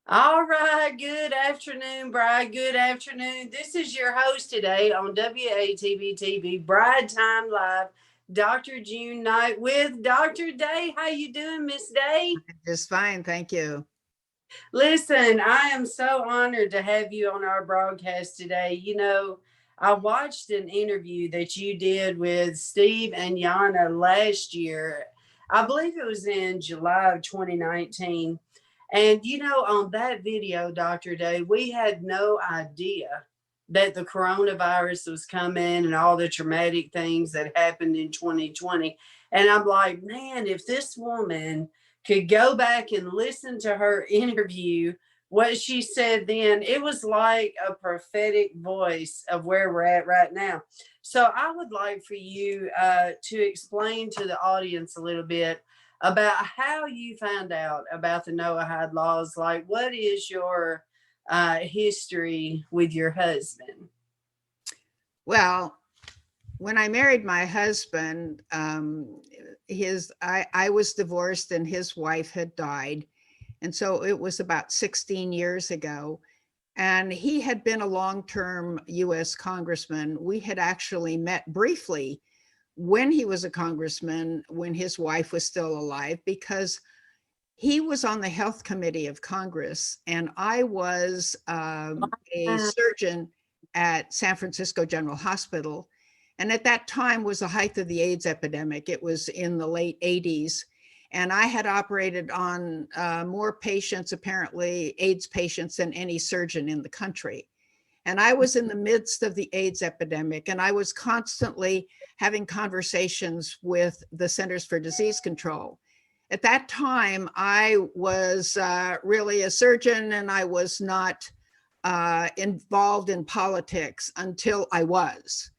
All right, good afternoon, Bride. Good afternoon. This is your host today on WATB TV, Bride Time Live, Dr. June Knight with Dr. Day. How you doing, Miss Day? Just fine, thank you. Listen, I am so honored to have you on our broadcast today. I watched an interview that you did with Steve and Yana last year. I believe it was in July of 2019. And on that video, Dr. Day, we had no idea that the coronavirus was coming and all the traumatic things that happened in 2020. And I'm like, man, if this woman could go back and listen to her interview, what she said then, it was like a prophetic voice of where we're at right now. So I would like for you to explain to the audience a little bit about how you found out about the NOahide laws. Like, what is your history with your husband? Well, when I married my husband, I was divorced and his wife had died. And so it was about 16 years ago. And he had been a long-term US congressman. We had actually met briefly when he was a congressman, when his wife was still alive, because he was on the health committee of Congress and I was a surgeon at San Francisco General Hospital. And at that time was the height of the AIDS epidemic. It was in the late 80s. And I had operated on more patients, apparently AIDS patients, than any surgeon in the country. And I was in the midst of the AIDS epidemic, and I was constantly having conversations with the Centers for Disease Control. At that time, I was really a surgeon, and I was not involved in politics until I was.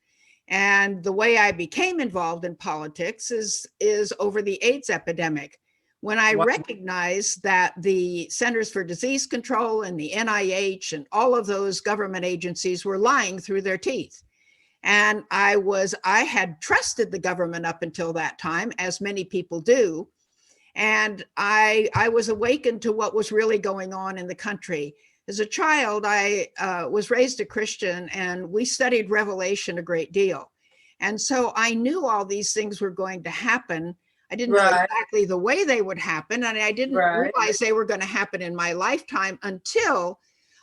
And the way I became involved in politics is over the AIDS epidemic, when I recognized that the Centers for Disease Control and the NIH and all of those government agencies were lying through their teeth. And I had trusted the government up until that time, as many people do. And I was awakened to what was really going on in the country. As a child, I was raised a Christian, and we studied Revelation a great deal. And so I knew all these things were going to happen. I didn't know exactly the way they would happen, and I didn't realize they were going to happen in my lifetime until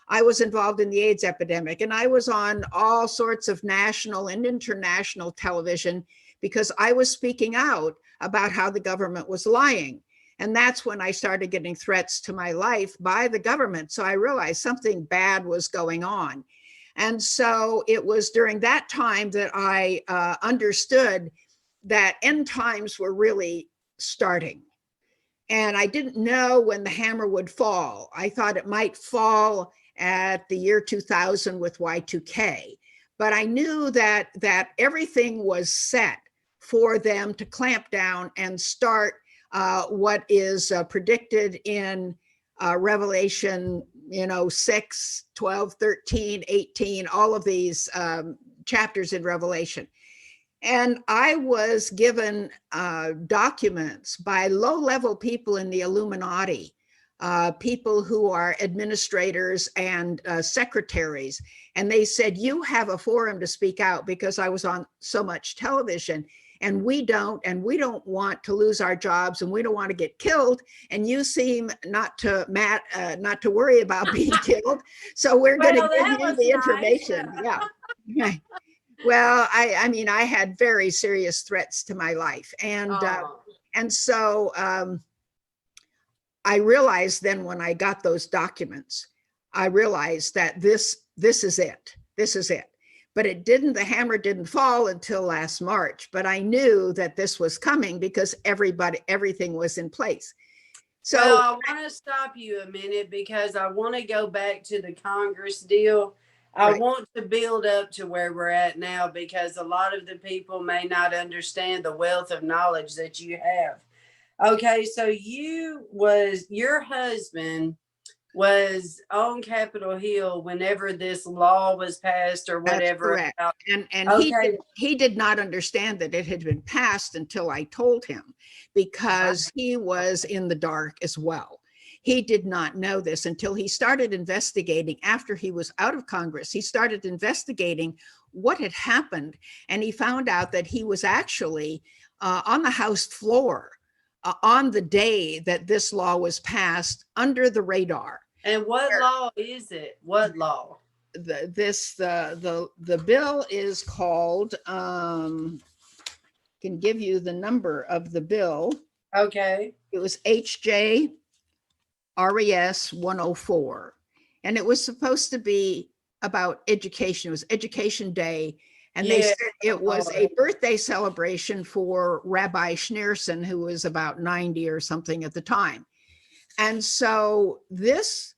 I was involved in the AIDS epidemic. And I was on all sorts of national and international television because I was speaking out about how the government was lying. And that's when I started getting threats to my life by the government. So I realized something bad was going on. And so it was during that time that I understood that end times were really starting. And I didn't know when the hammer would fall. I thought it might fall at the year 2000 with Y2K. But I knew that everything was set for them to clamp down and start what is predicted in Revelation, 6, 12, 13, 18, all of these chapters in Revelation. And I was given documents by low-level people in the Illuminati, people who are administrators and secretaries. And they said, you have a forum to speak out, because I was on so much television. And we don't want to lose our jobs, and we don't want to get killed. And you seem not to worry about being killed. So we're going to give you the information. Nice. Yeah. Well, I mean, I had very serious threats to my life. And so I realized then, when I got those documents, I realized that this is it. This is it. But the hammer didn't fall until last March. But I knew that this was coming because everything was in place. So I want to stop you a minute, because I want to go back to the Congress deal. I want to build up to where we're at now, because a lot of the people may not understand the wealth of knowledge that you have. Okay, so your husband was on Capitol Hill whenever this law was passed or whatever. That's correct. And he did not understand that it had been passed until I told him, because he was in the dark as well. He did not know this until he started investigating after he was out of Congress. He started investigating what had happened, and he found out that he was actually on the House floor on the day that this law was passed under the radar. And what law is it? What law? The bill is called, can give you the number of the bill. Okay. It was HJ RES 104. And it was supposed to be about education. It was Education Day. And they said it was a birthday celebration for Rabbi Schneerson, who was about 90 or something at the time. And so this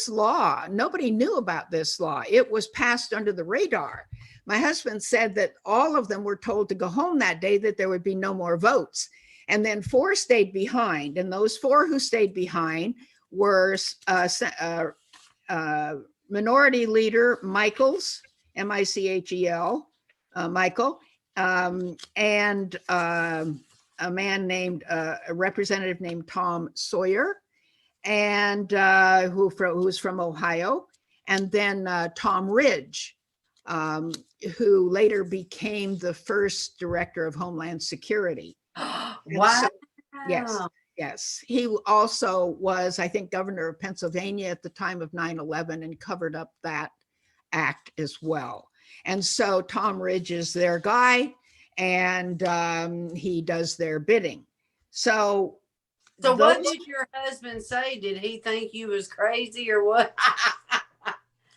law, nobody knew about this law. It was passed under the radar. My husband said that all of them were told to go home that day, that there would be no more votes. And then 4 stayed behind. And those 4 who stayed behind were Minority Leader Michaels, Michel, Michael, and a man named, a representative named Tom Sawyer, and who was from Ohio, and then Tom Ridge, who later became the first director of Homeland Security. Wow. So, yes. He also was, I think, governor of Pennsylvania at the time of 9/11 and covered up that act as well. And so Tom Ridge is their guy, and he does their bidding. So what did your husband say? Did he think you was crazy or what?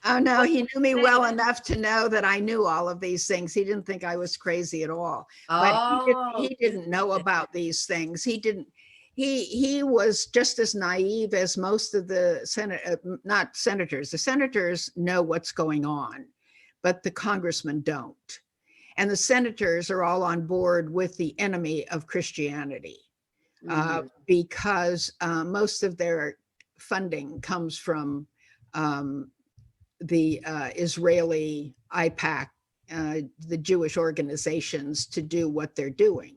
Oh, no, he knew me well enough to know that I knew all of these things. He didn't think I was crazy at all. But he didn't know about these things. He was just as naive as most of the not senators. The senators know what's going on, but the congressmen don't. And the senators are all on board with the enemy of Christianity. Because most of their funding comes from the Israeli IPAC, the Jewish organizations, to do what they're doing.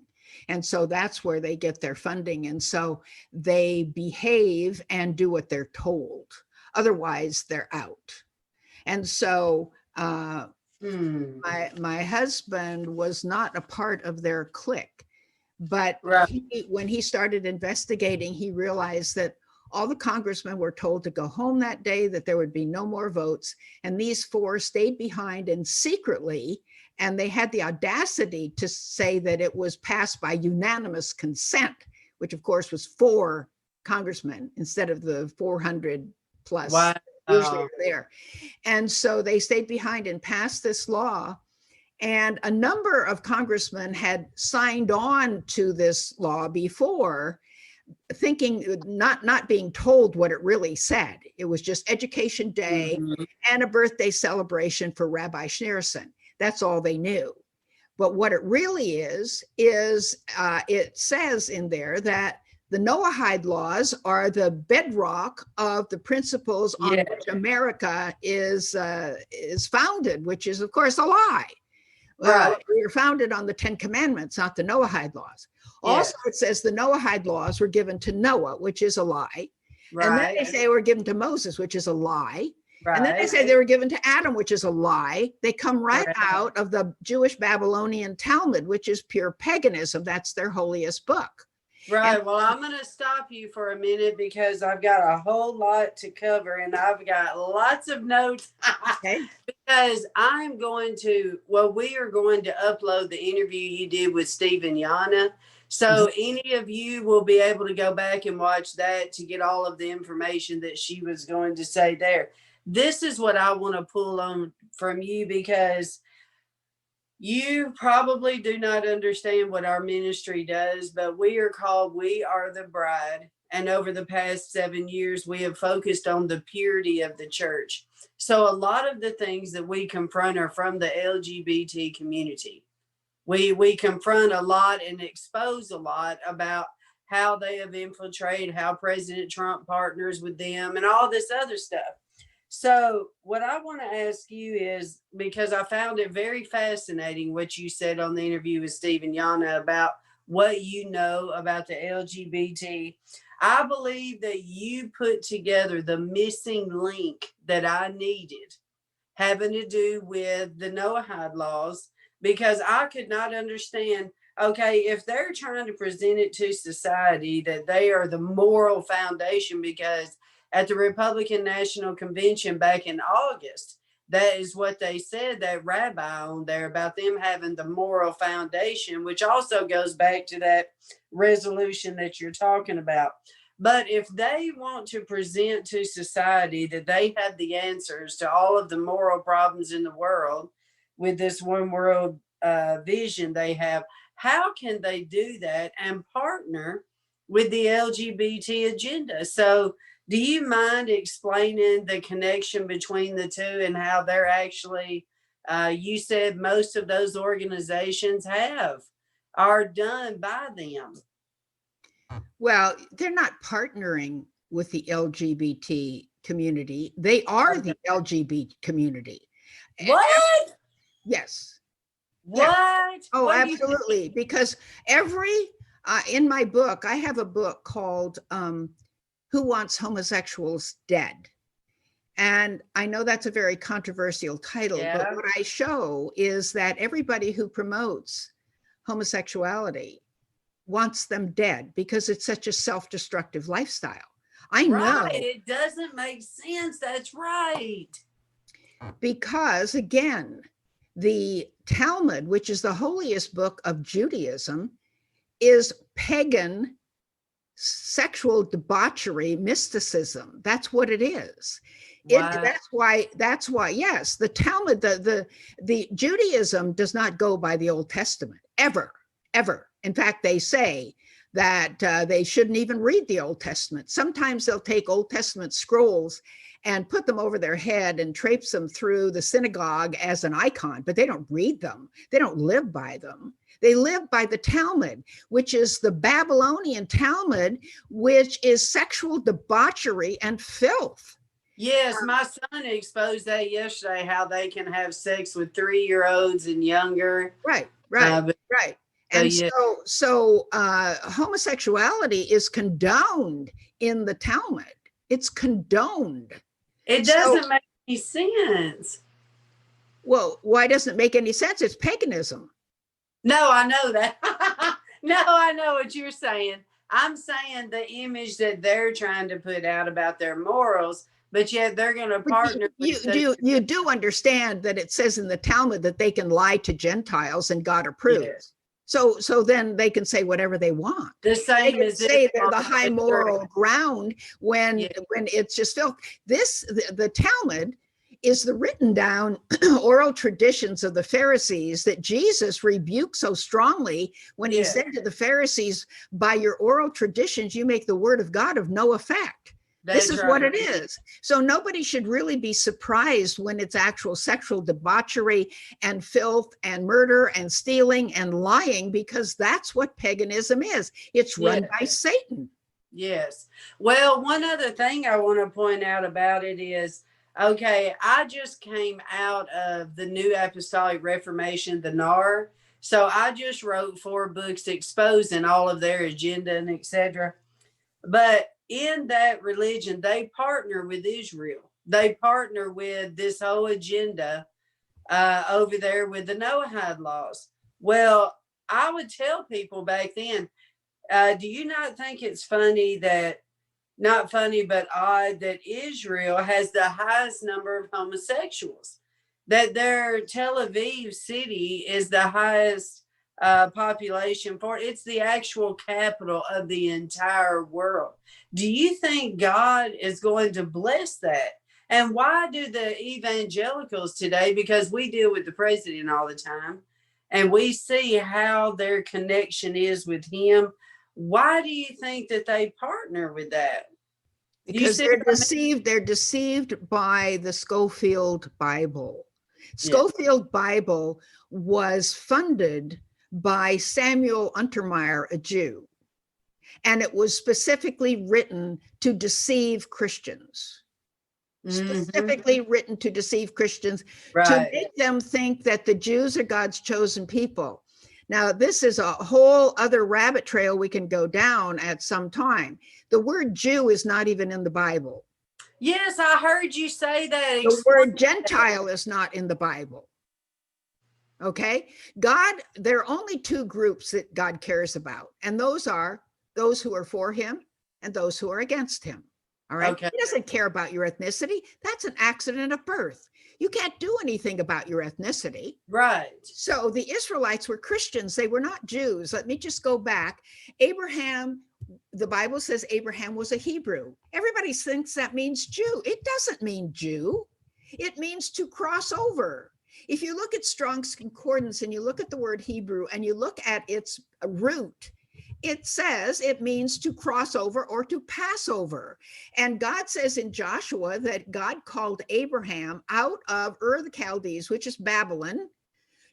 And so that's where they get their funding. And so they behave and do what they're told. Otherwise, they're out. And so my husband was not a part of their clique. But when he started investigating, he realized that all the congressmen were told to go home that day, that there would be no more votes. And these 4 stayed behind and secretly, and they had the audacity to say that it was passed by unanimous consent, which of course was 4 congressmen instead of the 400 plus usually are there. And so they stayed behind and passed this law. And a number of congressmen had signed on to this law before, thinking, not being told what it really said. It was just Education Day and a birthday celebration for Rabbi Schneerson. That's all they knew. But what it really is it says in there that the NOahide laws are the bedrock of the principles on which America is founded, which is, of course, a lie. We were founded on the 10 Commandments, not the Noahide laws. Also, it says the Noahide laws were given to Noah, which is a lie. And then they say they were given to Moses, which is a lie. And then they say they were given to Adam, which is a lie. They come right out of the Jewish Babylonian Talmud, which is pure paganism. That's their holiest book. Right. Well, I'm going to stop you for a minute because I've got a whole lot to cover and I've got lots of notes. Because we are going to upload the interview you did with Steve and Yana. So any of you will be able to go back and watch that to get all of the information that she was going to say there. This is what I want to pull on from you, because you probably do not understand what our ministry does, but we are called We Are the Bride. And over the past 7 years, we have focused on the purity of the church. So a lot of the things that we confront are from the LGBT community. We confront a lot and expose a lot about how they have infiltrated, how President Trump partners with them and all this other stuff. So what I want to ask you is, because I found it very fascinating what you said on the interview with Steve and Yana about what you know about the LGBT. I believe that you put together the missing link that I needed, having to do with the NOahide laws, because I could not understand. Okay, if they're trying to present it to society that they are the moral foundation, because at the Republican National Convention back in August, that is what they said, that rabbi on there, about them having the moral foundation, which also goes back to that resolution that you're talking about. But if they want to present to society that they have the answers to all of the moral problems in the world with this one world vision they have, how can they do that and partner with the LGBT agenda? So, do you mind explaining the connection between the two and how they're actually, you said most of those organizations are done by them? Well, they're not partnering with the LGBT community. They are the LGBT community. What? Yes. Yeah. What? Oh, What absolutely. Because in my book, I have a book called Who Wants Homosexuals Dead? And I know that's a very controversial title, Yeah. but what I show is that everybody who promotes homosexuality wants them dead because it's such a self-destructive lifestyle. I know. Right. It doesn't make sense. That's right. Because again, the Talmud, which is the holiest book of Judaism, is pagan sexual debauchery, mysticism. That's what it is. Wow. That's why, yes, the Talmud, the Judaism does not go by the Old Testament, ever. In fact, they say that they shouldn't even read the Old Testament. Sometimes they'll take Old Testament scrolls and put them over their head and traipse them through the synagogue as an icon, but they don't read them. They don't live by them. They live by the Talmud, which is the Babylonian Talmud, which is sexual debauchery and filth. Yes, my son exposed that yesterday, how they can have sex with 3-year-olds and younger. Right. And yeah. so homosexuality is condoned in the Talmud. It's condoned. It doesn't make any sense. Well, why doesn't it make any sense? It's paganism. No, I know that. No, I know what you're saying. I'm saying the image that they're trying to put out about their morals, but yet they're going to partner. You do understand that it says in the Talmud that they can lie to Gentiles and God approves. Yes. So then they can say whatever they want. The same as say they're the high moral ground when it's just filth. The Talmud is the written down oral traditions of the Pharisees that Jesus rebuked so strongly when he said to the Pharisees, by your oral traditions, you make the word of God of no effect. This is what it is. So nobody should really be surprised when it's actual sexual debauchery and filth and murder and stealing and lying, because that's what paganism is. It's run by Satan. Yes. Well, one other thing I want to point out about it is, okay, I just came out of the New Apostolic Reformation, the NAR. So I just wrote 4 books exposing all of their agenda and etc. But in that religion, they partner with Israel. They partner with this whole agenda over there with the NOahide laws. Well, I would tell people back then, do you not think it's funny that, not funny, but odd that Israel has the highest number of homosexuals? That their Tel Aviv city is the highest population for it. It's the actual capital of the entire world. Do you think God is going to bless that? And why do the evangelicals today, because we deal with the president all the time and we see how their connection is with him, why do you think that they partner with that? Because they're deceived. They're deceived by the Schofield Bible. Schofield Bible was funded by Samuel Untermeyer, a Jew, and it was specifically written to deceive Christians. Specifically written to deceive Christians, to make them think that the Jews are God's chosen people. Now, this is a whole other rabbit trail we can go down at some time. The word Jew is not even in the Bible. Yes, I heard you say that. The word Gentile is not in the Bible. Okay? God, there are only two groups that God cares about, and those are those who are for him and those who are against him. All right? Okay. He doesn't care about your ethnicity. That's an accident of birth. You can't do anything about your ethnicity. Right. So the Israelites were Christians. They were not Jews. Let me just go back. Abraham, the Bible says Abraham was a Hebrew. Everybody thinks that means Jew. It doesn't mean Jew. It means to cross over. If you look at Strong's Concordance and you look at the word Hebrew and you look at its root, it says it means to cross over or to pass over. And God says in Joshua that God called Abraham out of Ur the Chaldees, which is Babylon,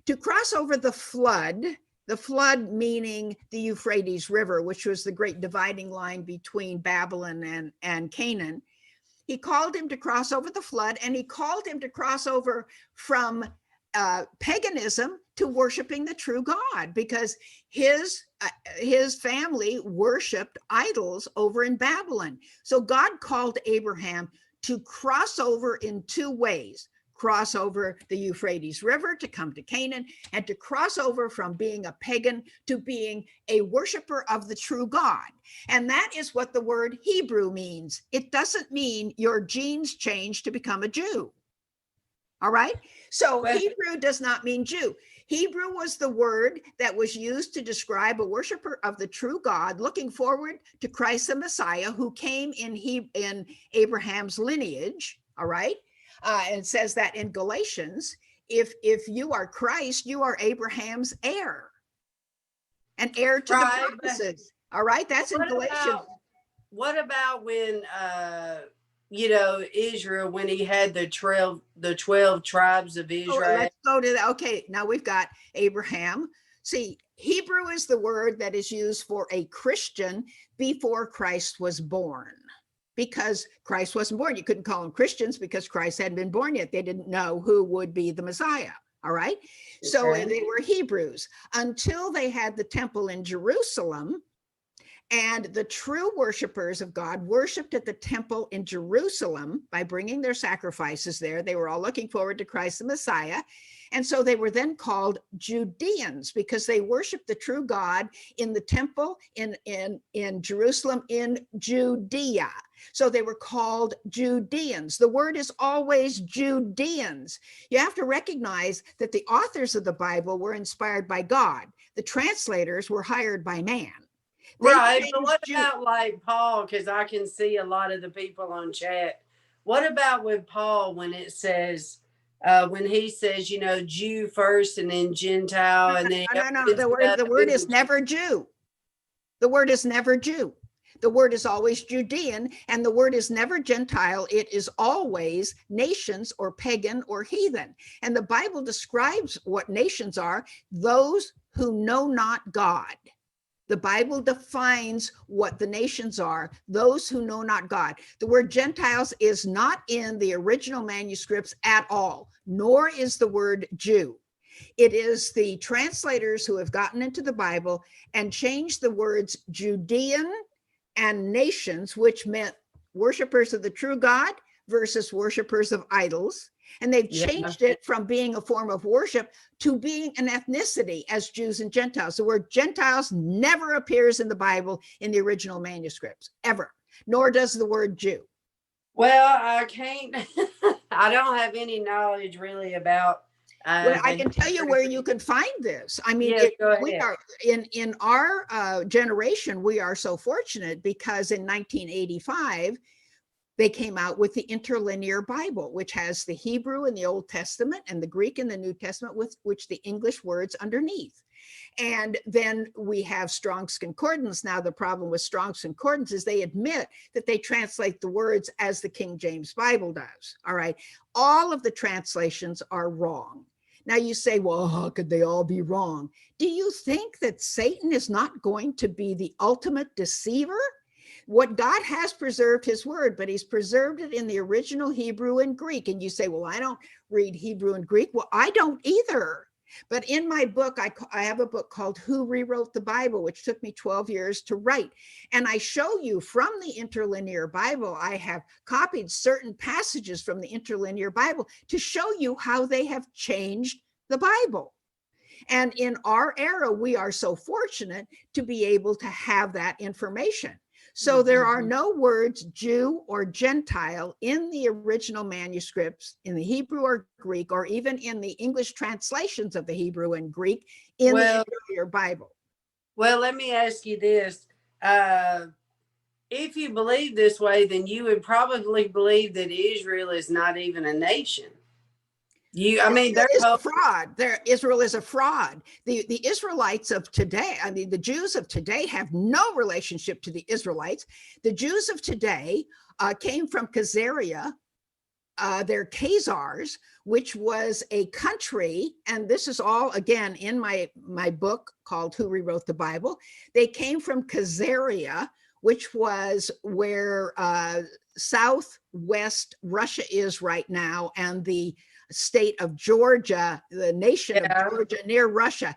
to cross over the flood meaning the Euphrates River, which was the great dividing line between Babylon and Canaan. He called him to cross over the flood, and he called him to cross over from paganism to worshiping the true God, because his family worshiped idols over in Babylon. So God called Abraham to cross over in two ways: cross over the Euphrates River to come to Canaan, and to cross over from being a pagan to being a worshiper of the true God. And that is what the word Hebrew means. It doesn't mean your genes change to become a Jew. All right? So Hebrew does not mean Jew. Hebrew was the word that was used to describe a worshiper of the true God looking forward to Christ the Messiah, who came in Abraham's lineage. All right? And it says that in Galatians, if you are Christ, you are Abraham's heir, an heir to the promises. All right, that's in Galatians. What about when Israel, when he had the 12 tribes of Israel? Let's go to that. Okay, now we've got Abraham. See, Hebrew is the word that is used for a Christian before Christ was born. Because Christ wasn't born. You couldn't call them Christians because Christ hadn't been born yet. They didn't know who would be the Messiah. All right. Okay. So they were Hebrews until they had the temple in Jerusalem. And the true worshipers of God worshiped at the temple in Jerusalem by bringing their sacrifices there. They were all looking forward to Christ the Messiah. And so they were then called Judeans because they worshiped the true God in the temple in Jerusalem, in Judea. So they were called Judeans. The word is always Judeans. You have to recognize that the authors of the Bible were inspired by God. The translators were hired by man. Right, but what about like Paul? Because I can see a lot of the people on chat. What about with Paul when it says, when he says, Jew first and then Gentile, and then no. The word is never Jew. The word is never Jew. The word is always Judean, and the word is never Gentile. It is always nations or pagan or heathen. And the Bible describes what nations are: those who know not God. The Bible defines what the nations are: those who know not God. The word Gentiles is not in the original manuscripts at all, nor is the word Jew. It is the translators who have gotten into the Bible and changed the words Judean and nations, which meant worshipers of the true God versus worshipers of idols. And they've changed it from being a form of worship to being an ethnicity as Jews and Gentiles. The word Gentiles never appears in the Bible in the original manuscripts, ever, nor does the word Jew. Well, I can't, I don't have any knowledge really about. Well, I can tell you where you can find this. I mean, we are in our generation, we are so fortunate because in 1985, they came out with the interlinear Bible, which has the Hebrew in the Old Testament and the Greek in the New Testament, with which the English words underneath. And then we have Strong's Concordance. Now, the problem with Strong's Concordance is they admit that they translate the words as the King James Bible does. All right. All of the translations are wrong. Now you say, well, how could they all be wrong? Do you think that Satan is not going to be the ultimate deceiver? What God has preserved his word, but he's preserved it in the original Hebrew and Greek. And you say, well, I don't read Hebrew and Greek. Well, I don't either. But in my book, I have a book called Who Rewrote the Bible, which took me 12 years to write. And I show you from the interlinear Bible, I have copied certain passages from the interlinear Bible to show you how they have changed the Bible. And in our era, we are so fortunate to be able to have that information. So there are no words Jew or Gentile in the original manuscripts in the Hebrew or Greek, or even in the English translations of the Hebrew and Greek in the interlinear Bible. Well, let me ask you this. If you believe this way, then you would probably believe that Israel is not even a nation. Israel is a fraud. Israel is a fraud. The Israelites of today, I mean, the Jews of today have no relationship to the Israelites. The Jews of today came from Khazaria. They're Khazars, which was a country, and this is all, again, in my book called Who Rewrote the Bible. They came from Khazaria, which was where southwest Russia is right now, and the state of Georgia, the nation of Georgia near Russia,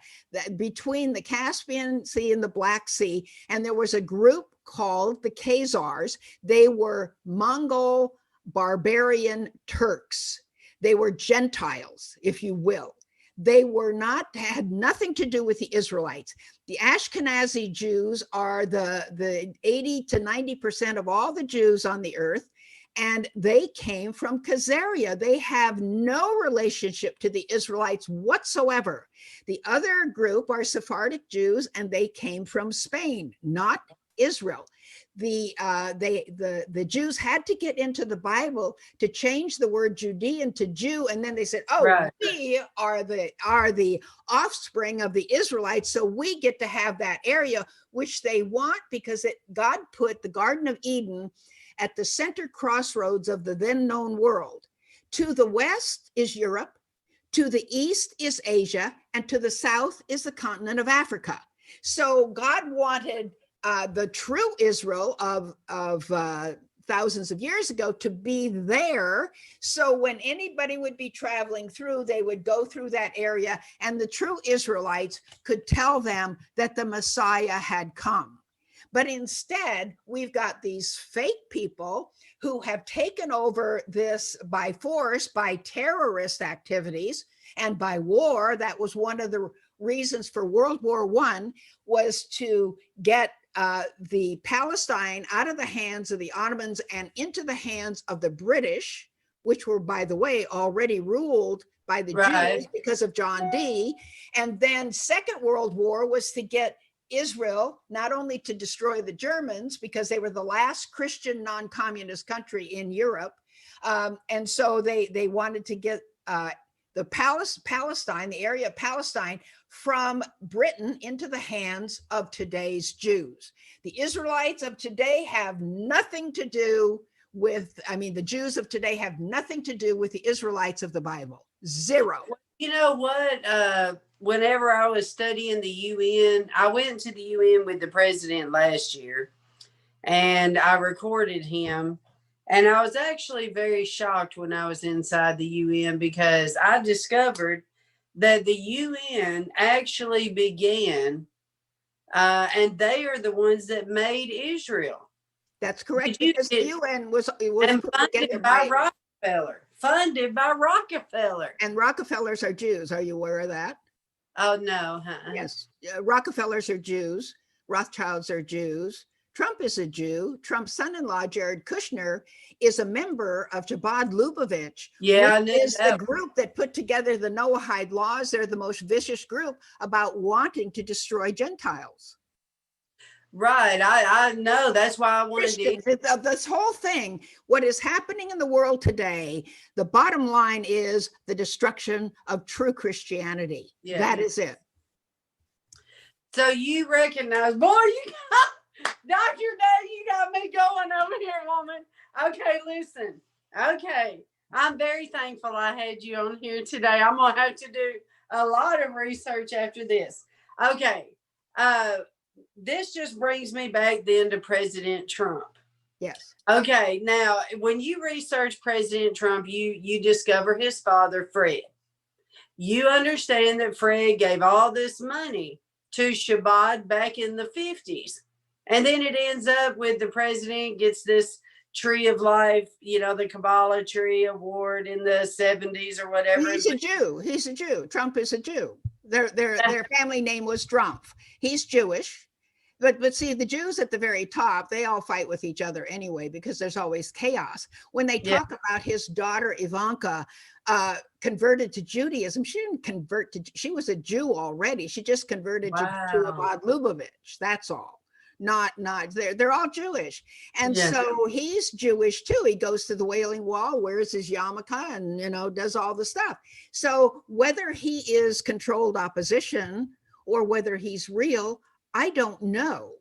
between the Caspian Sea and the Black Sea. And there was a group called the Khazars. They were Mongol barbarian Turks. They were Gentiles, if you will. They were not, had nothing to do with the Israelites. The Ashkenazi Jews are the 80 to 90% of all the Jews on the earth. And they came from Khazaria. They have no relationship to the Israelites whatsoever. The other group are Sephardic Jews, and they came from Spain, not Israel. The Jews had to get into the Bible to change the word Judean to Jew, and then they said, "Oh, we are the offspring of the Israelites, so we get to have that area," which they want because God put the Garden of Eden at the center crossroads of the then known world. To the west is Europe, to the east is Asia, and to the south is the continent of Africa. So God wanted the true Israel of thousands of years ago to be there. So when anybody would be traveling through, they would go through that area, and the true Israelites could tell them that the Messiah had come. But instead, we've got these fake people who have taken over this by force, by terrorist activities, and by war. That was one of the reasons for World War I, was to get the Palestine out of the hands of the Ottomans and into the hands of the British, which were, by the way, already ruled by the Jews because of John Dee. And then Second World War was to get Israel, not only to destroy the Germans, because they were the last Christian non-communist country in Europe. And so they wanted to get the Palestine, the area of Palestine, from Britain into the hands of today's Jews. The Israelites of today have nothing to do with, I mean, the Jews of today have nothing to do with the Israelites of the Bible. Zero. You know what? Whenever I was studying the UN, I went to the UN with the president last year, and I recorded him. And I was actually very shocked when I was inside the UN, because I discovered that the UN actually began, and they are the ones that made Israel. That's correct, because the UN was funded by Rockefeller. Funded by Rockefeller. And Rockefellers are Jews. Are you aware of that? Oh, no. Yes. Rockefellers are Jews. Rothschilds are Jews. Trump is a Jew. Trump's son-in-law, Jared Kushner, is a member of Chabad Lubavitch, which is the group that put together the NOahide laws. They're the most vicious group about wanting to destroy Gentiles. Right. I know. That's why I wanted to. This whole thing, what is happening in the world today, the bottom line is the destruction of true Christianity. Yeah. That is it. So you recognize, boy, you got, Dr. Day, you got me going over here, woman. Okay, listen. Okay. I'm very thankful I had you on here today. I'm going to have to do a lot of research after this. Okay. This just brings me back then to President Trump. Yes. Okay. Now, when you research President Trump, you discover his father, Fred. You understand that Fred gave all this money to Shabbat back in the 50s. And then it ends up with the president gets this Tree of Life, you know, the Kabbalah Tree Award in the 70s or whatever. He's a Jew. He's a Jew. Trump is a Jew. Their family name was Trump. He's Jewish. But see, the Jews at the very top, they all fight with each other anyway, because there's always chaos. When they talk about his daughter Ivanka converted to Judaism, she didn't convert to, she was a Jew already. She just converted to Chabad Lubavitch. That's all. Not they're all Jewish. And so he's Jewish too. He goes to the Wailing Wall, wears his yarmulke, and, you know, does all the stuff. So whether he is controlled opposition or whether he's real, I don't know,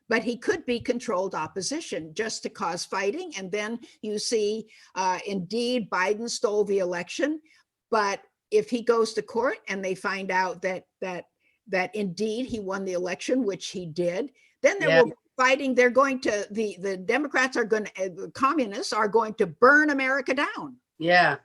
but he could be controlled opposition just to cause fighting. And then you see, indeed, Biden stole the election. But if he goes to court and they find out that indeed he won the election, which he did, then there will be fighting. They're going to, the Democrats are going to, the communists are going to burn America down. Yeah.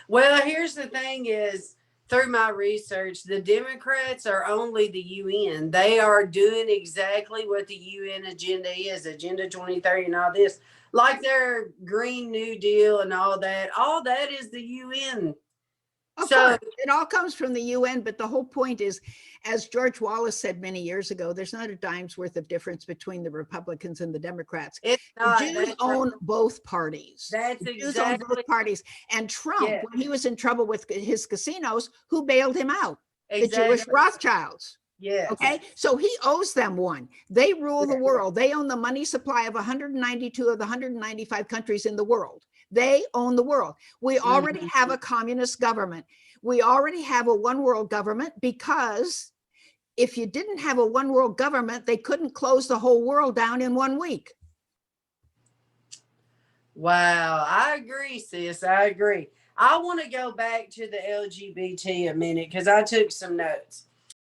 Well, here's the thing is, through my research, the Democrats are only the UN. They are doing exactly what the UN agenda is, Agenda 2030 and all this, like their Green New Deal and all that. All that is the UN. Of course, it all comes from the UN, but the whole point is, as George Wallace said many years ago, there's not a dime's worth of difference between the Republicans and the Democrats. It's not. The Jews own both parties. That's the Jews exactly own both parties. And Trump, when he was in trouble with his casinos, who bailed him out? The Jewish Rothschilds. Yes. Okay, so he owes them one. They rule the world. They own the money supply of 192 of the 195 countries in the world. They own the world. We already have a communist government. We already have a one world government, because if you didn't have a one world government, they couldn't close the whole world down in 1 week. Wow, I agree, sis. I agree. I want to go back to the LGBT a minute because I took some notes.